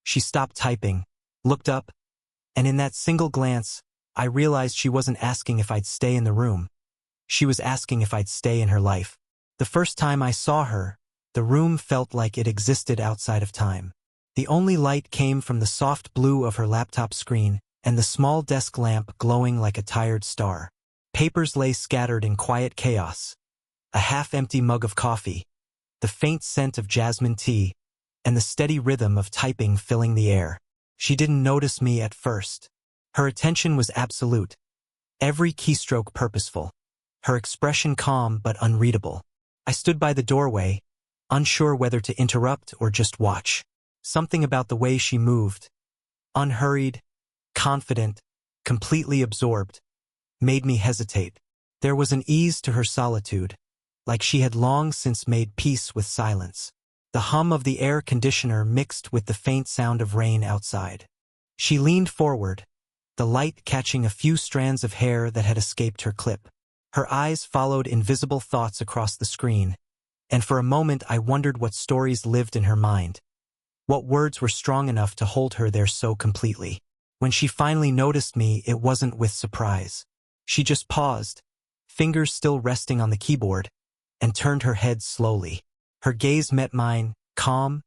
She stopped typing, looked up, and in that single glance, I realized she wasn't asking if I'd stay in the room. She was asking if I'd stay in her life. The first time I saw her, the room felt like it existed outside of time. The only light came from the soft blue of her laptop screen and the small desk lamp glowing like a tired star. Papers lay scattered in quiet chaos. A half-empty mug of coffee, the faint scent of jasmine tea, and the steady rhythm of typing filling the air. She didn't notice me at first. Her attention was absolute, every keystroke purposeful, her expression calm but unreadable. I stood by the doorway, unsure whether to interrupt or just watch. Something about the way she moved, unhurried, confident, completely absorbed, made me hesitate. There was an ease to her solitude, like she had long since made peace with silence. The hum of the air conditioner mixed with the faint sound of rain outside. She leaned forward, the light catching a few strands of hair that had escaped her clip. Her eyes followed invisible thoughts across the screen, and for a moment I wondered what stories lived in her mind. What words were strong enough to hold her there so completely? When she finally noticed me, it wasn't with surprise. She just paused, fingers still resting on the keyboard, and turned her head slowly. Her gaze met mine, calm,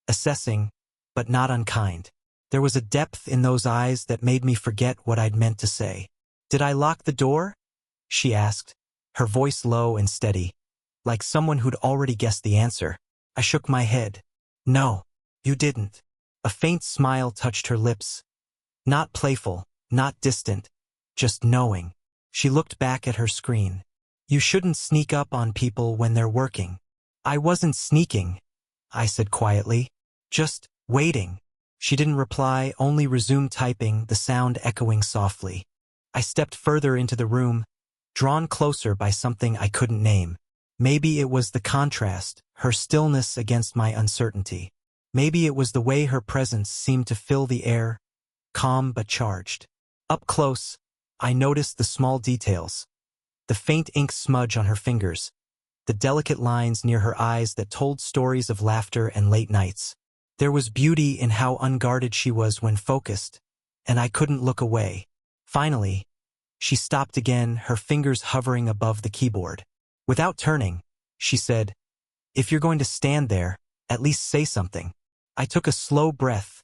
assessing, but not unkind. There was a depth in those eyes that made me forget what I'd meant to say. "Did I lock the door?" she asked, her voice low and steady, like someone who'd already guessed the answer. I shook my head. "No, you didn't." A faint smile touched her lips. Not playful, not distant, just knowing. She looked back at her screen. "You shouldn't sneak up on people when they're working." "I wasn't sneaking," I said quietly. "Just waiting." She didn't reply, only resumed typing, the sound echoing softly. I stepped further into the room, drawn closer by something I couldn't name. Maybe it was the contrast, her stillness against my uncertainty. Maybe it was the way her presence seemed to fill the air, calm but charged. Up close, I noticed the small details. The faint ink smudge on her fingers, the delicate lines near her eyes that told stories of laughter and late nights. There was beauty in how unguarded she was when focused, and I couldn't look away. Finally, she stopped again, her fingers hovering above the keyboard. Without turning, she said, "If you're going to stand there, at least say something." I took a slow breath,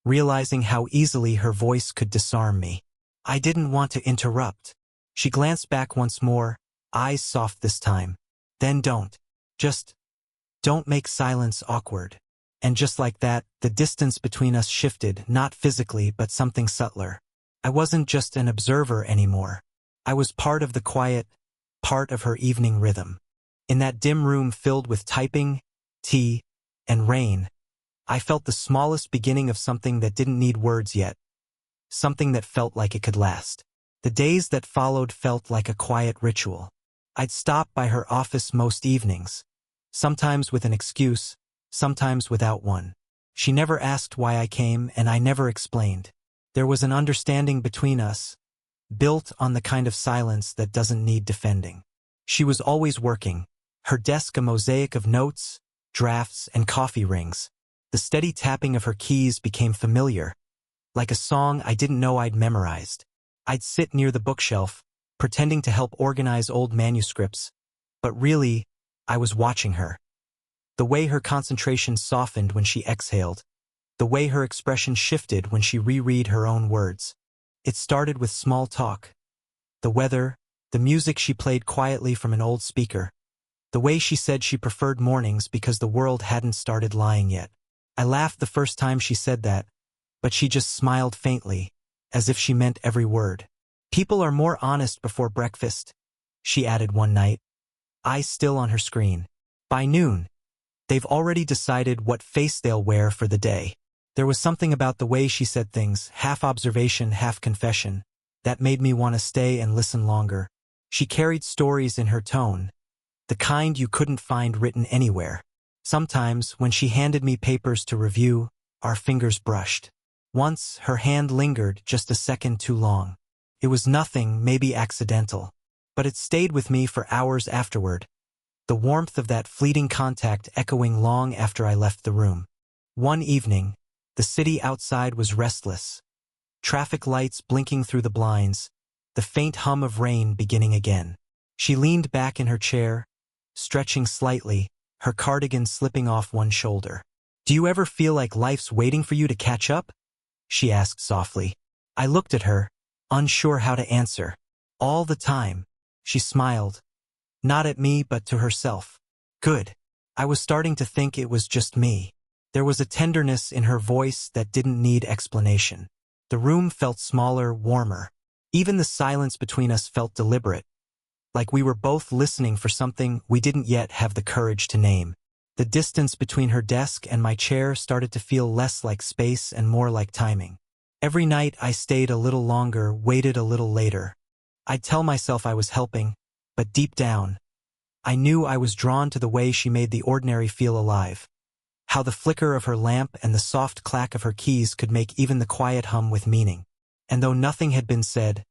realizing how easily her voice could disarm me. I didn't want to interrupt. She glanced back once more, eyes soft this time. "Then don't. Just don't make silence awkward." And just like that, the distance between us shifted, not physically but something subtler. I wasn't just an observer anymore. I was part of the quiet, part of her evening rhythm. In that dim room filled with typing, tea, and rain, I felt the smallest beginning of something that didn't need words yet. Something that felt like it could last. The days that followed felt like a quiet ritual. I'd stop by her office most evenings, sometimes with an excuse, sometimes without one. She never asked why I came, and I never explained. There was an understanding between us, built on the kind of silence that doesn't need defending. She was always working, her desk a mosaic of notes, drafts, and coffee rings. The steady tapping of her keys became familiar, like a song I didn't know I'd memorized. I'd sit near the bookshelf, pretending to help organize old manuscripts, but really, I was watching her. The way her concentration softened when she exhaled, the way her expression shifted when she reread her own words. It started with small talk. The weather, the music she played quietly from an old speaker, the way she said she preferred mornings because the world hadn't started lying yet. I laughed the first time she said that, but she just smiled faintly, as if she meant every word. "People are more honest before breakfast," she added one night, eyes still on her screen. By noon, they've already decided what face they'll wear for the day. There was something about the way she said things, half observation, half confession, that made me want to stay and listen longer. She carried stories in her tone, the kind you couldn't find written anywhere. Sometimes, when she handed me papers to review, our fingers brushed. Once, her hand lingered just a second too long. It was nothing, maybe accidental, but it stayed with me for hours afterward, the warmth of that fleeting contact echoing long after I left the room. One evening, The city outside was restless. Traffic lights blinking through the blinds, the faint hum of rain beginning again. She leaned back in her chair, stretching slightly, her cardigan slipping off one shoulder. "Do you ever feel like life's waiting for you to catch up?" she asked softly. I looked at her, unsure how to answer. "All the time." She smiled. Not at me, but to herself. Good. I was starting to think it was just me. There was a tenderness in her voice that didn't need explanation. The room felt smaller, warmer. Even the silence between us felt deliberate, like we were both listening for something we didn't yet have the courage to name. The distance between her desk and my chair started to feel less like space and more like timing. Every night I stayed a little longer, waited a little later. I'd tell myself I was helping, but deep down, I knew I was drawn to the way she made the ordinary feel alive. How the flicker of her lamp and the soft clack of her keys could make even the quiet hum with meaning. And though nothing had been said,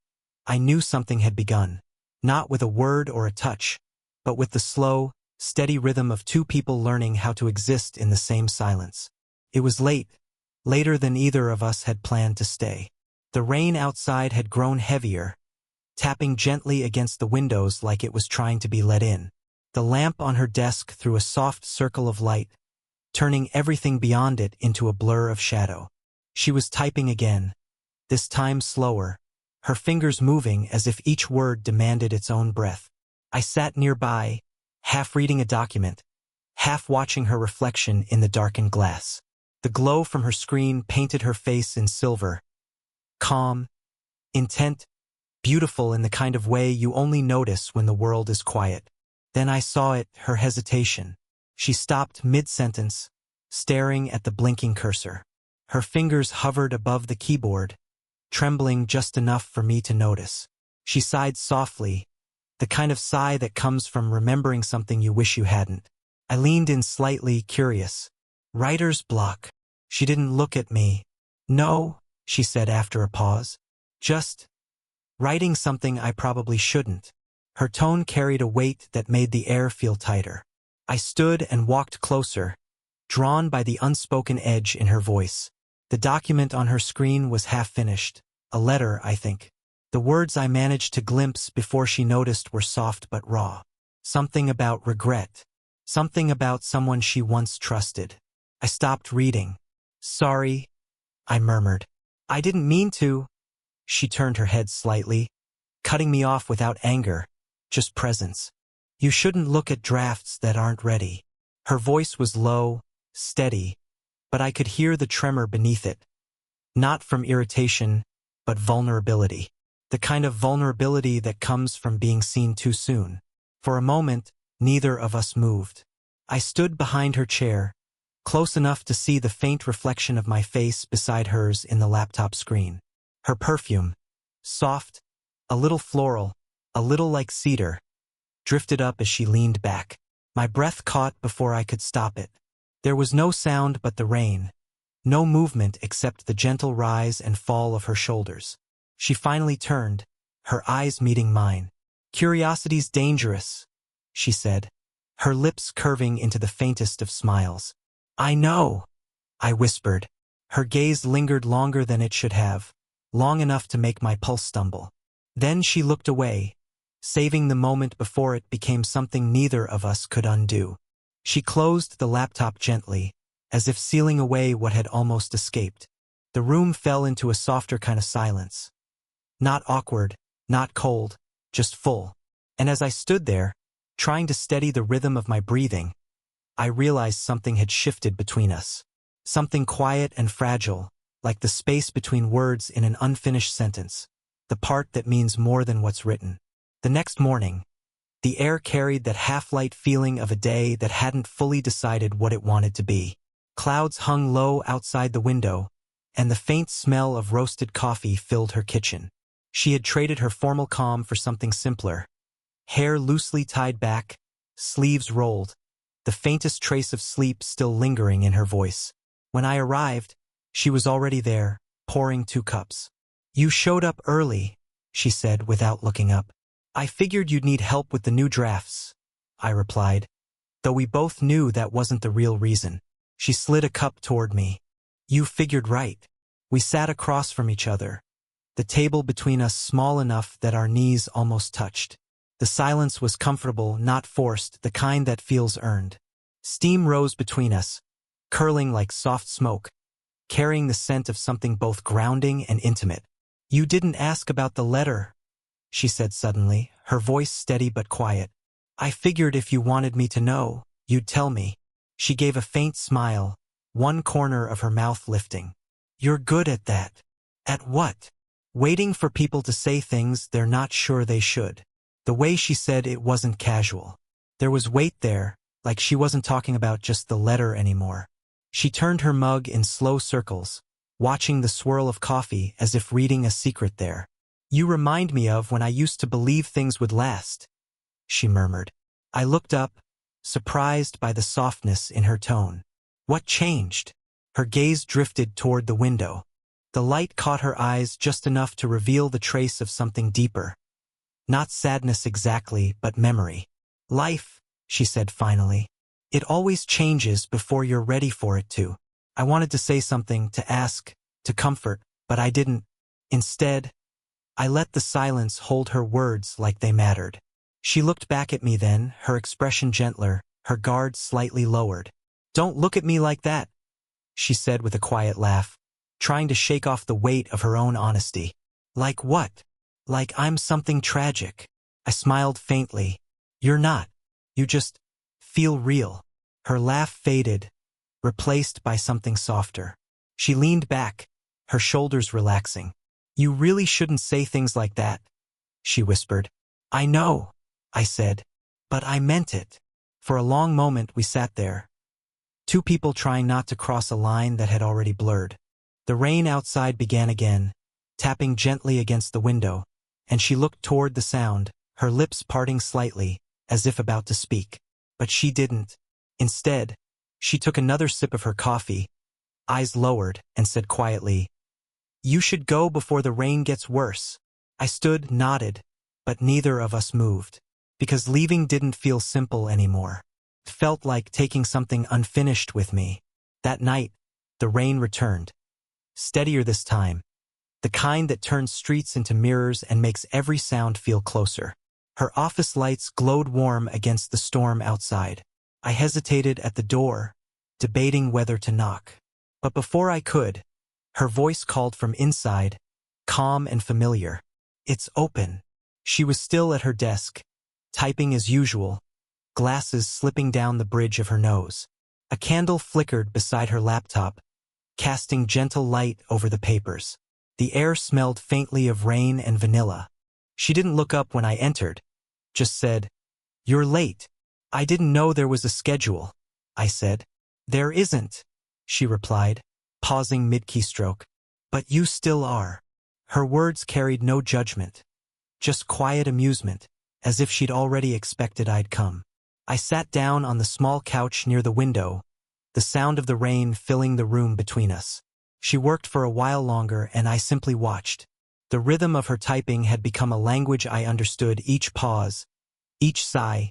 I knew something had begun. Not with a word or a touch, but with the slow, steady rhythm of two people learning how to exist in the same silence. It was late, later than either of us had planned to stay. The rain outside had grown heavier, tapping gently against the windows like it was trying to be let in. The lamp on her desk threw a soft circle of light, turning everything beyond it into a blur of shadow. She was typing again, this time slower, her fingers moving as if each word demanded its own breath. I sat nearby, half reading a document, half watching her reflection in the darkened glass. The glow from her screen painted her face in silver, calm, intent, beautiful in the kind of way you only notice when the world is quiet. Then I saw it, her hesitation. She stopped mid-sentence, staring at the blinking cursor. Her fingers hovered above the keyboard, trembling just enough for me to notice. She sighed softly, the kind of sigh that comes from remembering something you wish you hadn't. I leaned in slightly, curious. Writer's block. She didn't look at me. "No," she said after a pause. "Just writing something I probably shouldn't." Her tone carried a weight that made the air feel tighter. I stood and walked closer, drawn by the unspoken edge in her voice. The document on her screen was half finished. A letter, I think. The words I managed to glimpse before she noticed were soft but raw. Something about regret. Something about someone she once trusted. I stopped reading. "Sorry," I murmured. "I didn't mean to." She turned her head slightly, cutting me off without anger, just presence. "You shouldn't look at drafts that aren't ready." Her voice was low, steady, but I could hear the tremor beneath it. Not from irritation, but vulnerability. The kind of vulnerability that comes from being seen too soon. For a moment, neither of us moved. I stood behind her chair, close enough to see the faint reflection of my face beside hers in the laptop screen. Her perfume, soft, a little floral, a little like cedar, drifted up as she leaned back. My breath caught before I could stop it. There was no sound but the rain, no movement except the gentle rise and fall of her shoulders. She finally turned, her eyes meeting mine. "Curiosity's dangerous," she said, her lips curving into the faintest of smiles. "I know," I whispered. Her gaze lingered longer than it should have, long enough to make my pulse stumble. Then she looked away, saving the moment before it became something neither of us could undo. She closed the laptop gently, as if sealing away what had almost escaped. The room fell into a softer kind of silence. Not awkward, not cold, just full. And as I stood there, trying to steady the rhythm of my breathing, I realized something had shifted between us. Something quiet and fragile, like the space between words in an unfinished sentence, the part that means more than what's written. The next morning, the air carried that half-light feeling of a day that hadn't fully decided what it wanted to be. Clouds hung low outside the window, and the faint smell of roasted coffee filled her kitchen. She had traded her formal calm for something simpler. Hair loosely tied back, sleeves rolled, the faintest trace of sleep still lingering in her voice. When I arrived, she was already there, pouring 2 cups. "You showed up early," she said without looking up. "I figured you'd need help with the new drafts," I replied, though we both knew that wasn't the real reason. She slid a cup toward me. You figured right. We sat across from each other, the table between us small enough that our knees almost touched. The silence was comfortable, not forced, the kind that feels earned. Steam rose between us, curling like soft smoke, carrying the scent of something both grounding and intimate. You didn't ask about the letter, she said suddenly, her voice steady but quiet. I figured if you wanted me to know, you'd tell me. She gave a faint smile, one corner of her mouth lifting. You're good at that. At what? Waiting for people to say things they're not sure they should. The way she said it wasn't casual. There was weight there, like she wasn't talking about just the letter anymore. She turned her mug in slow circles, watching the swirl of coffee as if reading a secret there. You remind me of when I used to believe things would last, she murmured. I looked up, surprised by the softness in her tone. What changed? Her gaze drifted toward the window. The light caught her eyes just enough to reveal the trace of something deeper. Not sadness exactly, but memory. Life, she said finally. It always changes before you're ready for it to. I wanted to say something, to ask, to comfort, but I didn't. Instead, I let the silence hold her words like they mattered. She looked back at me then, her expression gentler, her guard slightly lowered. Don't look at me like that, she said with a quiet laugh, trying to shake off the weight of her own honesty. Like what? Like I'm something tragic. I smiled faintly. You're not. You just feel real. Her laugh faded, replaced by something softer. She leaned back, her shoulders relaxing. You really shouldn't say things like that, she whispered. I know, I said, but I meant it. For a long moment we sat there, two people trying not to cross a line that had already blurred. The rain outside began again, tapping gently against the window, and she looked toward the sound, her lips parting slightly, as if about to speak. But she didn't. Instead, she took another sip of her coffee, eyes lowered, and said quietly, You should go before the rain gets worse. I stood, nodded, but neither of us moved, because leaving didn't feel simple anymore. It felt like taking something unfinished with me. That night, the rain returned. Steadier this time, the kind that turns streets into mirrors and makes every sound feel closer. Her office lights glowed warm against the storm outside. I hesitated at the door, debating whether to knock. But before I could, her voice called from inside, calm and familiar. It's open. She was still at her desk, typing as usual, glasses slipping down the bridge of her nose. A candle flickered beside her laptop, casting gentle light over the papers. The air smelled faintly of rain and vanilla. She didn't look up when I entered, just said, You're late. I didn't know there was a schedule, I said. There isn't, she replied, pausing mid-keystroke. But you still are. Her words carried no judgment, just quiet amusement, as if she'd already expected I'd come. I sat down on the small couch near the window, the sound of the rain filling the room between us. She worked for a while longer and I simply watched. The rhythm of her typing had become a language I understood, each pause, each sigh,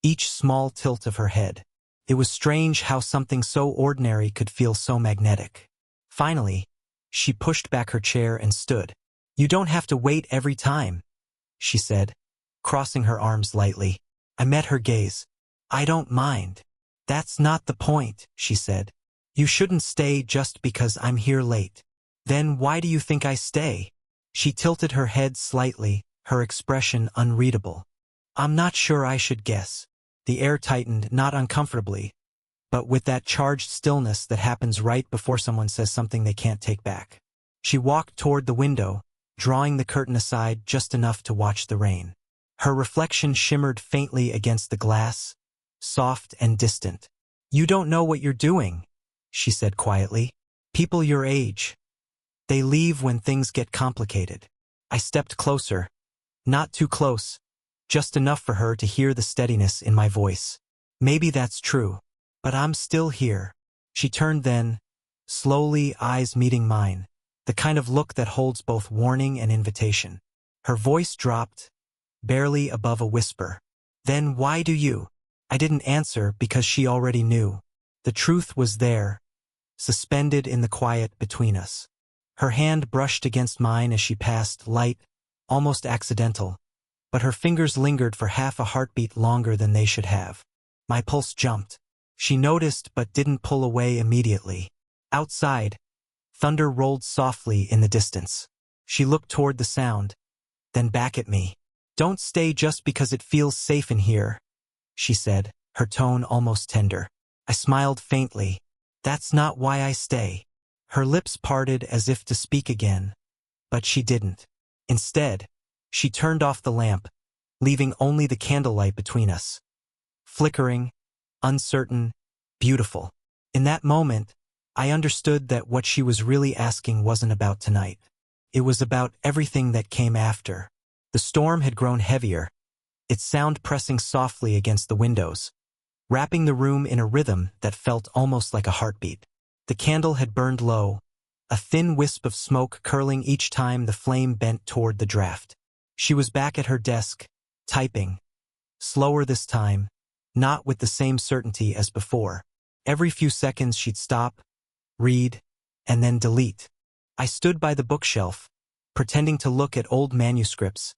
each small tilt of her head. It was strange how something so ordinary could feel so magnetic. Finally, she pushed back her chair and stood. You don't have to wait every time, she said, crossing her arms lightly. I met her gaze. I don't mind. That's not the point, she said. You shouldn't stay just because I'm here late. Then why do you think I stay? She tilted her head slightly, her expression unreadable. I'm not sure I should guess. The air tightened, not uncomfortably, but with that charged stillness that happens right before someone says something they can't take back. She walked toward the window, drawing the curtain aside just enough to watch the rain. Her reflection shimmered faintly against the glass, soft and distant. You don't know what you're doing, she said quietly. People your age, they leave when things get complicated. I stepped closer, not too close, just enough for her to hear the steadiness in my voice. Maybe that's true, but I'm still here. She turned then, slowly, eyes meeting mine, the kind of look that holds both warning and invitation. Her voice dropped, barely above a whisper. Then why do you? I didn't answer because she already knew. The truth was there, suspended in the quiet between us. Her hand brushed against mine as she passed, light, almost accidental, but her fingers lingered for half a heartbeat longer than they should have. My pulse jumped. She noticed but didn't pull away immediately. Outside, thunder rolled softly in the distance. She looked toward the sound, then back at me. "Don't stay just because it feels safe in here," she said, her tone almost tender. I smiled faintly. "That's not why I stay." Her lips parted as if to speak again, but she didn't. Instead, she turned off the lamp, leaving only the candlelight between us. Flickering, uncertain, beautiful. In that moment, I understood that what she was really asking wasn't about tonight. It was about everything that came after. The storm had grown heavier, its sound pressing softly against the windows, wrapping the room in a rhythm that felt almost like a heartbeat. The candle had burned low, a thin wisp of smoke curling each time the flame bent toward the draft. She was back at her desk, typing. Slower this time, not with the same certainty as before. Every few seconds she'd stop, read, and then delete. I stood by the bookshelf, pretending to look at old manuscripts,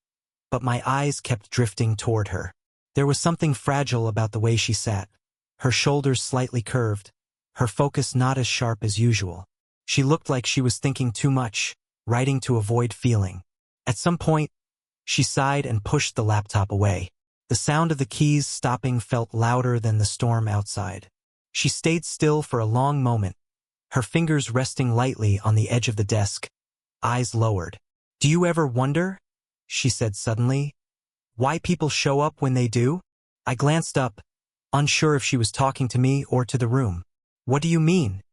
but my eyes kept drifting toward her. There was something fragile about the way she sat, her shoulders slightly curved, her focus not as sharp as usual. She looked like she was thinking too much, writing to avoid feeling. At some point, she sighed and pushed the laptop away. The sound of the keys stopping felt louder than the storm outside. She stayed still for a long moment, her fingers resting lightly on the edge of the desk, eyes lowered. "Do you ever wonder," she said suddenly, "why people show up when they do?" I glanced up, unsure if she was talking to me or to the room. "What do you mean?"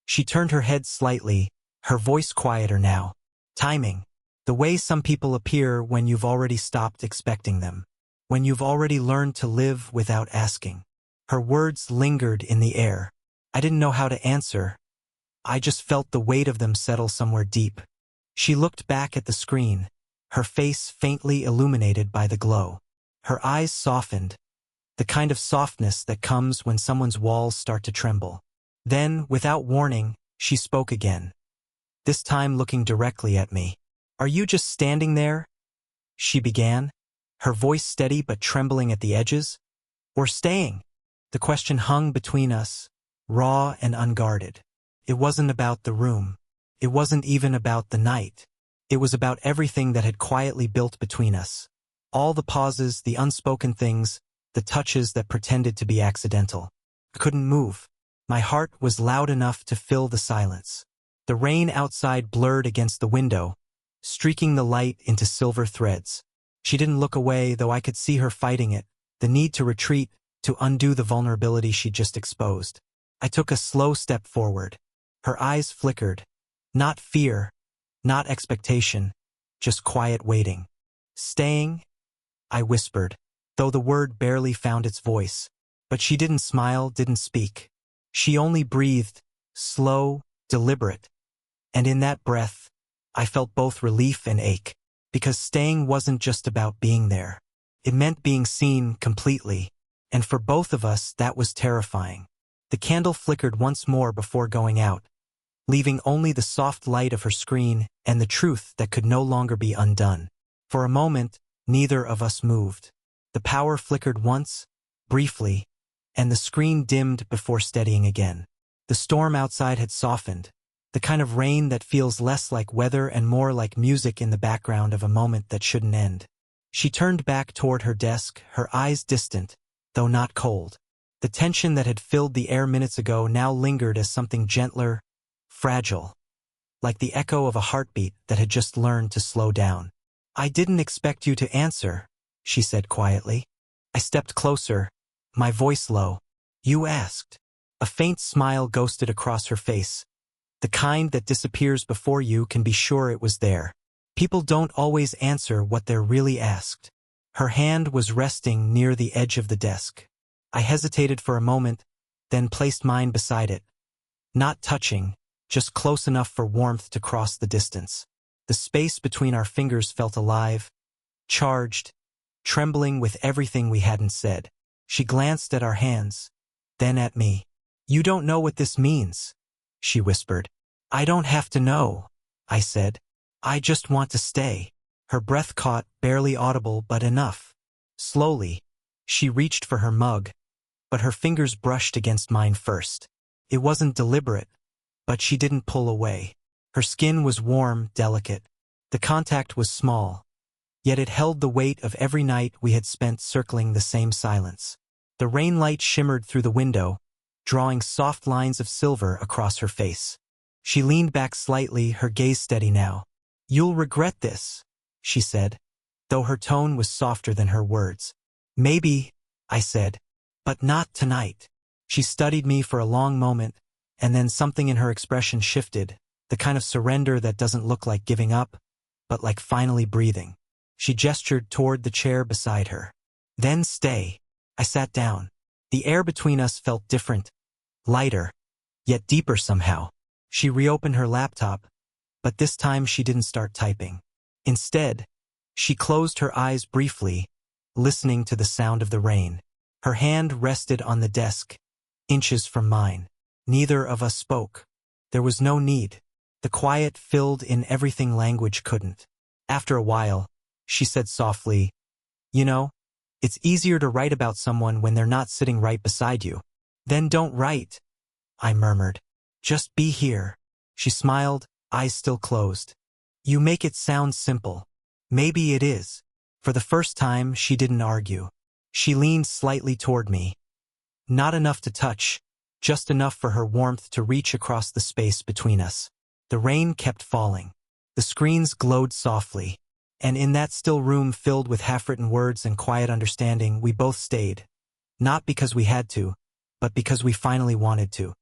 She turned her head slightly, her voice quieter now. "Timing. The way some people appear when you've already stopped expecting them. When you've already learned to live without asking." Her words lingered in the air. I didn't know how to answer. I just felt the weight of them settle somewhere deep. She looked back at the screen, her face faintly illuminated by the glow. Her eyes softened, the kind of softness that comes when someone's walls start to tremble. Then, without warning, she spoke again, this time looking directly at me. "Are you just standing there?" she began, her voice steady but trembling at the edges. "Or staying?" The question hung between us, raw and unguarded. It wasn't about the room. It wasn't even about the night. It was about everything that had quietly built between us. All the pauses, the unspoken things, the touches that pretended to be accidental. I couldn't move. My heart was loud enough to fill the silence. The rain outside blurred against the window, streaking the light into silver threads. She didn't look away, though I could see her fighting it, the need to retreat, to undo the vulnerability she'd just exposed. I took a slow step forward. Her eyes flickered. Not fear, not expectation, just quiet waiting. "Staying?" I whispered, though the word barely found its voice. But she didn't smile, didn't speak. She only breathed, slow, deliberate. And in that breath, I felt both relief and ache. Because staying wasn't just about being there. It meant being seen completely. And for both of us, that was terrifying. The candle flickered once more before going out, leaving only the soft light of her screen and the truth that could no longer be undone. For a moment, neither of us moved. The power flickered once, briefly, and the screen dimmed before steadying again. The storm outside had softened, the kind of rain that feels less like weather and more like music in the background of a moment that shouldn't end. She turned back toward her desk, her eyes distant, though not cold. The tension that had filled the air minutes ago now lingered as something gentler, fragile, like the echo of a heartbeat that had just learned to slow down. "I didn't expect you to answer," she said quietly. I stepped closer, my voice low. "You asked." A faint smile ghosted across her face. The kind that disappears before you can be sure it was there. People don't always answer what they're really asked. Her hand was resting near the edge of the desk. I hesitated for a moment, then placed mine beside it. Not touching, just close enough for warmth to cross the distance. The space between our fingers felt alive, charged, trembling with everything we hadn't said. She glanced at our hands, then at me. "You don't know what this means," she whispered. I don't have to know, I said. I just want to stay. Her breath caught, barely audible but enough. Slowly, she reached for her mug, but her fingers brushed against mine first. It wasn't deliberate, but she didn't pull away. Her skin was warm, delicate. The contact was small, yet it held the weight of every night we had spent circling the same silence. The rain light shimmered through the window, drawing soft lines of silver across her face. She leaned back slightly, her gaze steady now. You'll regret this, she said, though her tone was softer than her words. Maybe, I said, but not tonight. She studied me for a long moment, and then something in her expression shifted, the kind of surrender that doesn't look like giving up, but like finally breathing. She gestured toward the chair beside her. Then stay. I sat down. The air between us felt different, lighter, yet deeper somehow. She reopened her laptop, but this time she didn't start typing. Instead, she closed her eyes briefly, listening to the sound of the rain. Her hand rested on the desk, inches from mine. Neither of us spoke. There was no need. The quiet filled in everything language couldn't. After a while, she said softly, You know, it's easier to write about someone when they're not sitting right beside you. Then don't write, I murmured. Just be here. She smiled, eyes still closed. You make it sound simple. Maybe it is. For the first time, she didn't argue. She leaned slightly toward me. Not enough to touch, just enough for her warmth to reach across the space between us. The rain kept falling. The screens glowed softly. And in that still room filled with half-written words and quiet understanding, we both stayed. Not because we had to, but because we finally wanted to.